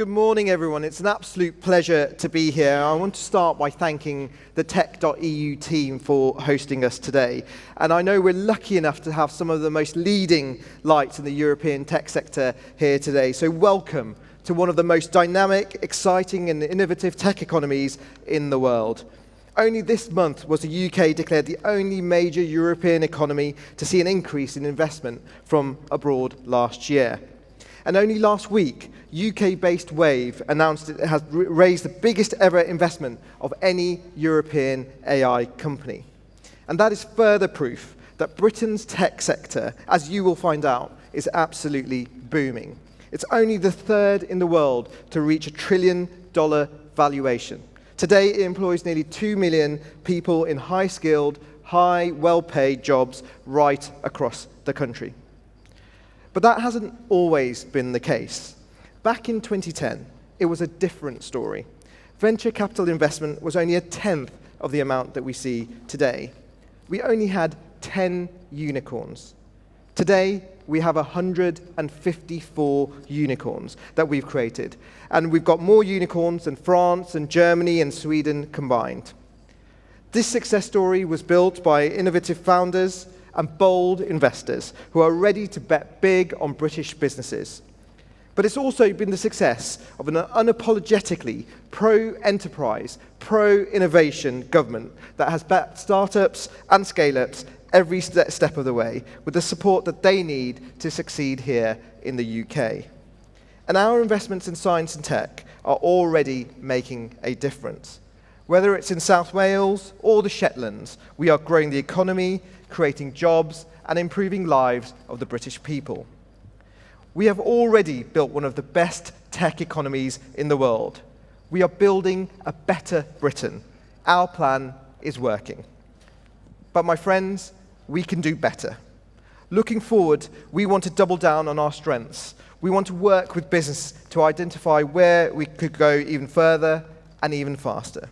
Good morning, everyone. It's an absolute pleasure to be here. I want to start by thanking the Tech.eu team for hosting us today. And I know we're lucky enough to have some of the most leading lights in the European tech sector here today. So welcome to one of the most dynamic, exciting, and innovative tech economies in the world. Only this month was the UK declared the only major European economy to see an increase in investment from abroad last year. And only last week, UK-based Wave announced it has raised the biggest ever investment of any European AI company. And that is further proof that Britain's tech sector, as you will find out, is absolutely booming. It's only the third in the world to reach $1 trillion valuation. Today, it employs nearly 2 million people in high-skilled, well-paid jobs right across the country. But that hasn't always been the case. Back in 2010, it was a different story. Venture capital investment was only a tenth of the amount that we see today. We only had 10 unicorns. Today, we have 154 unicorns that we've created. And we've got more unicorns than France and Germany and Sweden combined. This success story was built by innovative founders and bold investors who are ready to bet big on British businesses. But it's also been the success of an unapologetically pro-enterprise, pro-innovation government that has backed startups and scale-ups every step of the way with the support that they need to succeed here in the UK. And our investments in science and tech are already making a difference. Whether it's in South Wales or the Shetlands, we are growing the economy, creating jobs, and improving lives of the British people. We have already built one of the best tech economies in the world. We are building a better Britain. Our plan is working. But my friends, we can do better. Looking forward, we want to double down on our strengths. We want to work with business to identify where we could go even further and even faster.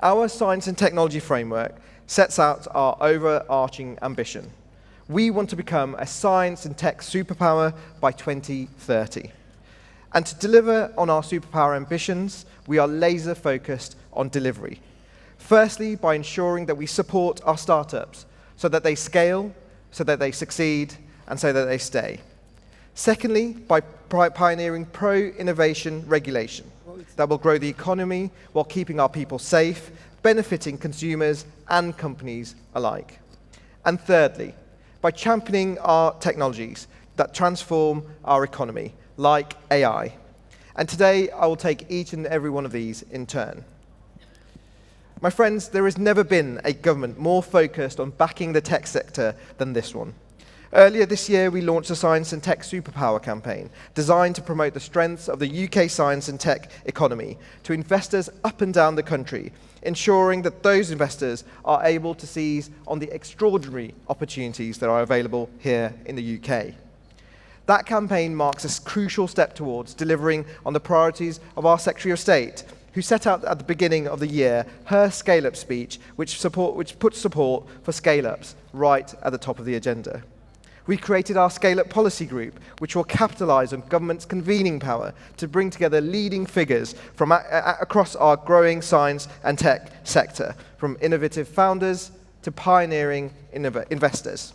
Our science and technology framework sets out our overarching ambition. We want to become a science and tech superpower by 2030. And to deliver on our superpower ambitions, we are laser focused on delivery. Firstly, by ensuring that we support our startups so that they scale, so that they succeed, and so that they stay. Secondly, by pioneering pro-innovation regulation that will grow the economy while keeping our people safe, benefiting consumers and companies alike. And thirdly, by championing our technologies that transform our economy, like AI. And today, I will take each and every one of these in turn. My friends, there has never been a government more focused on backing the tech sector than this one. Earlier this year, we launched a Science and Tech Superpower campaign designed to promote the strengths of the UK science and tech economy to investors up and down the country, ensuring that those investors are able to seize on the extraordinary opportunities that are available here in the UK. That campaign marks a crucial step towards delivering on the priorities of our Secretary of State, who set out at the beginning of the year her scale-up speech, which puts support for scale-ups right at the top of the agenda. We created our Scale-Up Policy Group, which will capitalise on government's convening power to bring together leading figures from across our growing science and tech sector, from innovative founders to pioneering investors.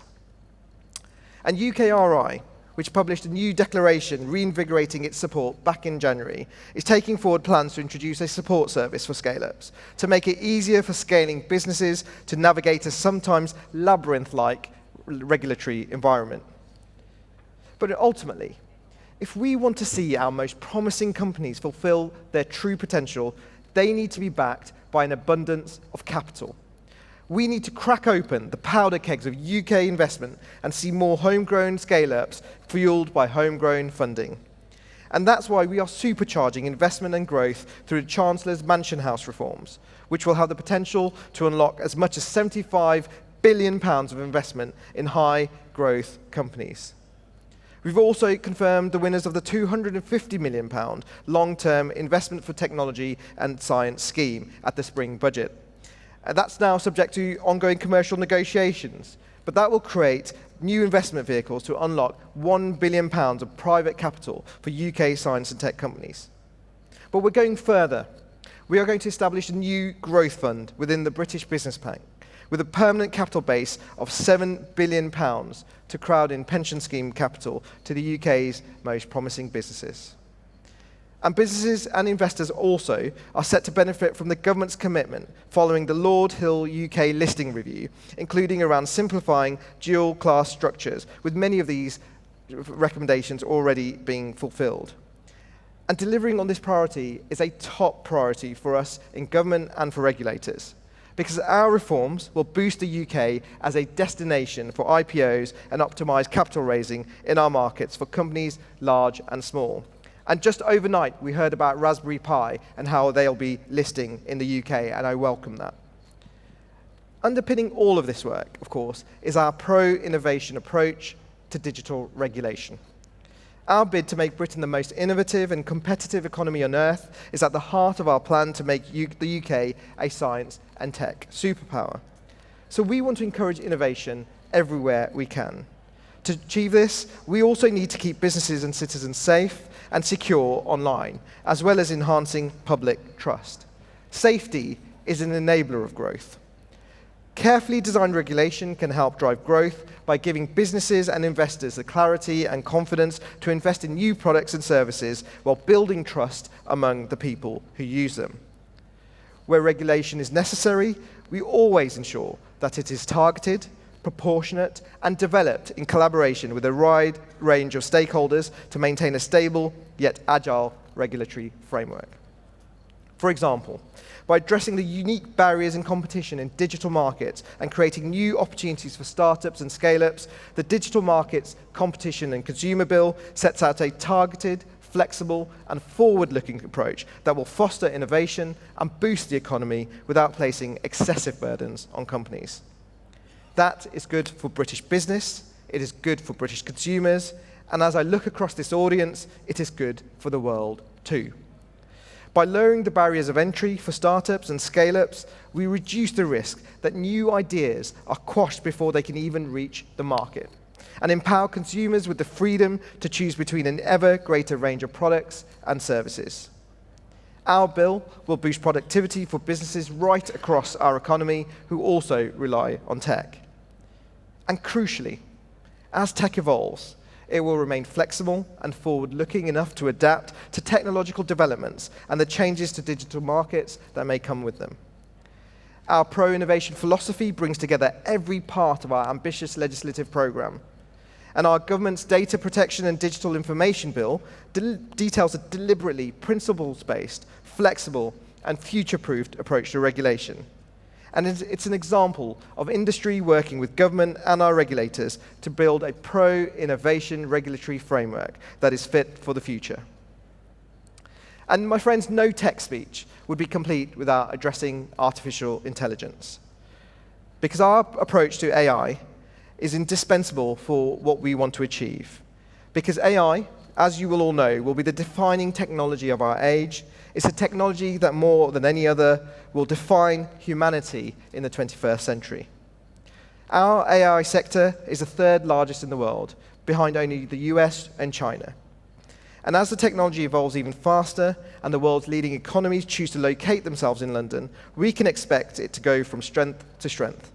And UKRI, which published a new declaration reinvigorating its support back in January, is taking forward plans to introduce a support service for scale-ups to make it easier for scaling businesses to navigate a sometimes labyrinth-like regulatory environment. But ultimately, if we want to see our most promising companies fulfill their true potential, they need to be backed by an abundance of capital. We need to crack open the powder kegs of UK investment and see more homegrown scale-ups fueled by homegrown funding. And that's why we are supercharging investment and growth through the Chancellor's Mansion House reforms, which will have the potential to unlock as much as £75 billion of investment in high-growth companies. We've also confirmed the winners of the £250 million long-term investment for technology and science scheme at the spring budget. And that's now subject to ongoing commercial negotiations. But that will create new investment vehicles to unlock £1 billion of private capital for UK science and tech companies. But we're going further. We are going to establish a new growth fund within the British Business Bank with a permanent capital base of £7 billion to crowd in pension scheme capital to the UK's most promising businesses. And businesses and investors also are set to benefit from the government's commitment following the Lord Hill UK listing review, including around simplifying dual-class structures, with many of these recommendations already being fulfilled. And delivering on this priority is a top priority for us in government and for regulators, because our reforms will boost the UK as a destination for IPOs and optimise capital raising in our markets for companies large and small. And just overnight, we heard about Raspberry Pi and how they'll be listing in the UK, and I welcome that. Underpinning all of this work, of course, is our pro-innovation approach to digital regulation. Our bid to make Britain the most innovative and competitive economy on earth is at the heart of our plan to make the UK a science and tech superpower. So we want to encourage innovation everywhere we can. To achieve this, we also need to keep businesses and citizens safe and secure online, as well as enhancing public trust. Safety is an enabler of growth. Carefully designed regulation can help drive growth by giving businesses and investors the clarity and confidence to invest in new products and services while building trust among the people who use them. Where regulation is necessary, we always ensure that it is targeted, proportionate, and developed in collaboration with a wide range of stakeholders to maintain a stable yet agile regulatory framework. For example, by addressing the unique barriers in competition in digital markets and creating new opportunities for startups and scale-ups, the Digital Markets Competition and Consumer Bill sets out a targeted, flexible, and forward-looking approach that will foster innovation and boost the economy without placing excessive burdens on companies. That is good for British business, it is good for British consumers, and as I look across this audience, it is good for the world too. By lowering the barriers of entry for startups and scale-ups, we reduce the risk that new ideas are quashed before they can even reach the market, and empower consumers with the freedom to choose between an ever greater range of products and services. Our bill will boost productivity for businesses right across our economy who also rely on tech. And crucially, as tech evolves, it will remain flexible and forward-looking enough to adapt to technological developments and the changes to digital markets that may come with them. Our pro-innovation philosophy brings together every part of our ambitious legislative programme. And our government's Data Protection and Digital Information Bill details a deliberately principles-based, flexible, and future-proofed approach to regulation. And it's an example of industry working with government and our regulators to build a pro-innovation regulatory framework that is fit for the future. And my friends, no tech speech would be complete without addressing artificial intelligence. Because our approach to AI is indispensable for what we want to achieve. Because AI, as you will all know, will be the defining technology of our age. It's a technology that more than any other will define humanity in the 21st century. Our AI sector is the third largest in the world, behind only the US and China. And as the technology evolves even faster and the world's leading economies choose to locate themselves in London, we can expect it to go from strength to strength.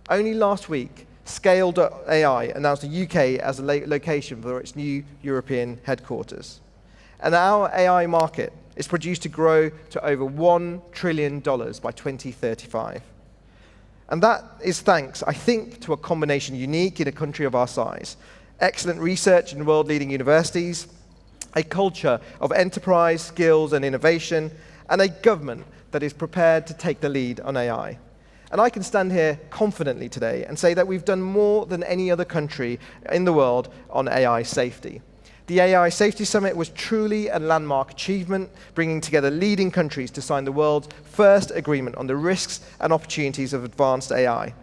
Only last week, Scale.ai announced the UK as a location for its new European headquarters. And our AI market is produced to grow to over $1 trillion by 2035. And that is thanks, I think, to a combination unique in a country of our size. Excellent research in world-leading universities, a culture of enterprise, skills, and innovation, and a government that is prepared to take the lead on AI. And I can stand here confidently today and say that we've done more than any other country in the world on AI safety. The AI Safety Summit was truly a landmark achievement, bringing together leading countries to sign the world's first agreement on the risks and opportunities of advanced AI.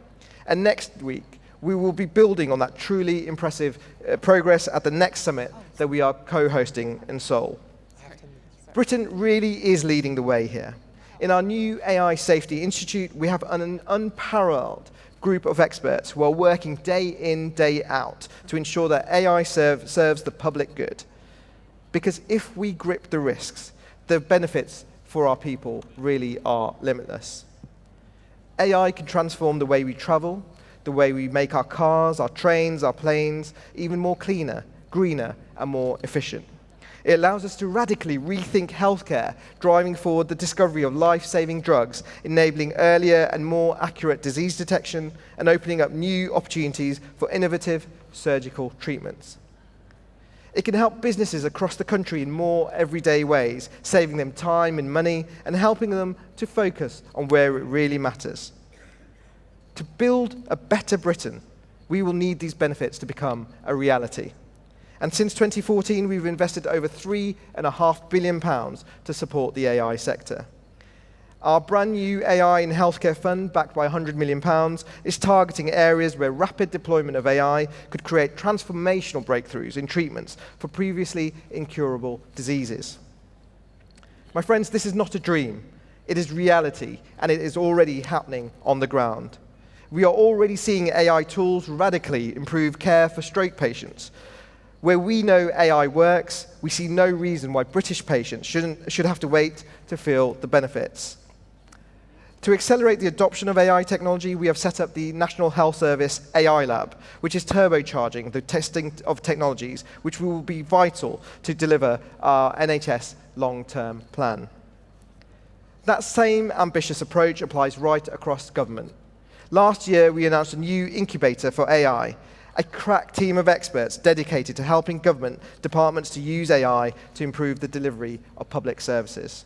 And next week, we will be building on that truly impressive progress at the next summit that we are co-hosting in Seoul. Britain really is leading the way here. In our new AI Safety Institute, we have an unparalleled group of experts who are working day in, day out to ensure that AI serves the public good. Because if we grip the risks, the benefits for our people really are limitless. AI can transform the way we travel, the way we make our cars, our trains, our planes, even more cleaner, greener, and more efficient. It allows us to radically rethink healthcare, driving forward the discovery of life-saving drugs, enabling earlier and more accurate disease detection, and opening up new opportunities for innovative surgical treatments. It can help businesses across the country in more everyday ways, saving them time and money, and helping them to focus on where it really matters. To build a better Britain, we will need these benefits to become a reality. And since 2014, we've invested over £3.5 billion to support the AI sector. Our brand new AI in Healthcare Fund, backed by £100 million, is targeting areas where rapid deployment of AI could create transformational breakthroughs in treatments for previously incurable diseases. My friends, this is not a dream. It is reality, and it is already happening on the ground. We are already seeing AI tools radically improve care for stroke patients. Where we know AI works, we see no reason why British patients should have to wait to feel the benefits. To accelerate the adoption of AI technology, we have set up the National Health Service AI Lab, which is turbocharging the testing of technologies, which will be vital to deliver our NHS long-term plan. That same ambitious approach applies right across government. Last year, we announced a new incubator for AI, a crack team of experts dedicated to helping government departments to use AI to improve the delivery of public services.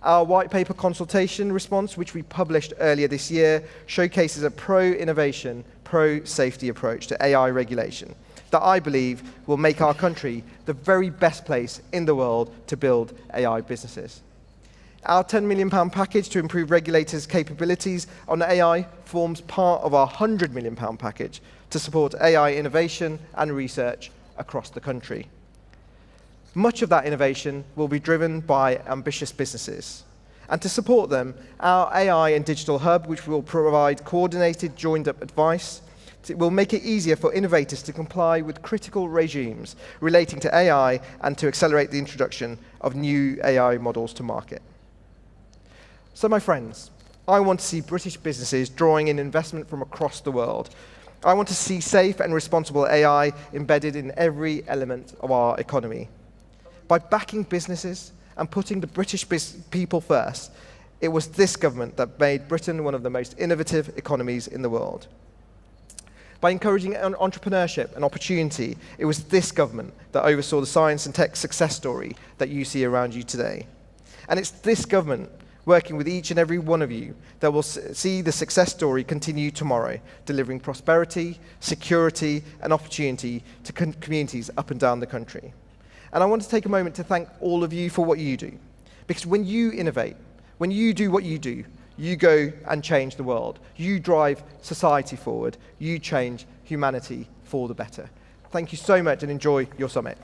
Our white paper consultation response, which we published earlier this year, showcases a pro-innovation, pro-safety approach to AI regulation that I believe will make our country the very best place in the world to build AI businesses. Our £10 million package to improve regulators' capabilities on AI forms part of our £100 million package to support AI innovation and research across the country. Much of that innovation will be driven by ambitious businesses. And to support them, our AI and digital hub, which will provide coordinated, joined-up advice, will make it easier for innovators to comply with critical regimes relating to AI and to accelerate the introduction of new AI models to market. So, my friends, I want to see British businesses drawing in investment from across the world. I want to see safe and responsible AI embedded in every element of our economy. By backing businesses and putting the British people first, it was this government that made Britain one of the most innovative economies in the world. By encouraging entrepreneurship and opportunity, it was this government that oversaw the science and tech success story that you see around you today. And it's this government, working with each and every one of you, that will see the success story continue tomorrow, delivering prosperity, security, and opportunity to communities up and down the country. And I want to take a moment to thank all of you for what you do. Because when you innovate, when you do what you do, you go and change the world. You drive society forward. You change humanity for the better. Thank you so much and enjoy your summit.